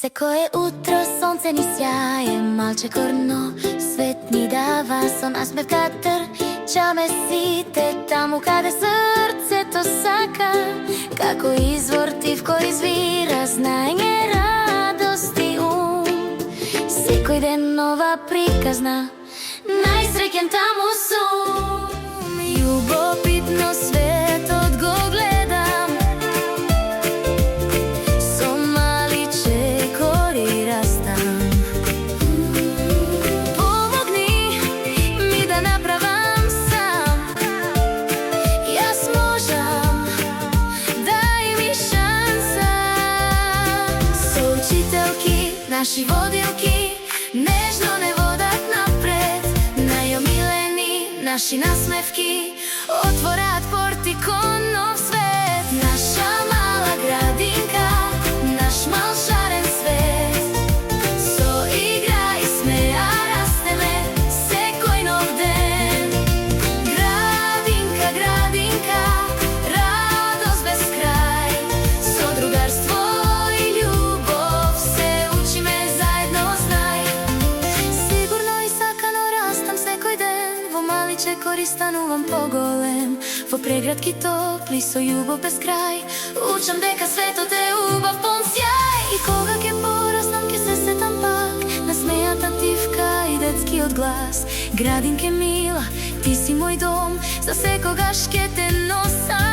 Секое утро сонце ни сјае, малче корно, свет ни дава со насмевка трчаме сите таму каде срцето сака. Како извор тивко извира знаење, радост и ум. Секој ден нова приказна, најсреќен таму сум. Љубопитно светот го гледам, со мали чекори растам. Помогни ми да направам сам, јас можам, дај ми шанса. Со учителки, наши водилки, нежно не водат напред. Најомилени наши насмевки отвораат порти кон нов свет. Наша мала градинка, наш мал шарен свет. Со игра и смеа растеме секој нов ден. Градинка, градинка, радост без крај. Со другарство и љубов се учиме заедно, знај. Сигурно и сакано растам секој ден, во мали чекори станувам поголем. Во прегратки топли со љубов без крај, учам дека светот е убав пон сјај. И кога ќе пораснам ќе се сетам пак на смејата тивка и детскиот глас. Градинке мила, ти си мој дом, за секогаш ќе те носам.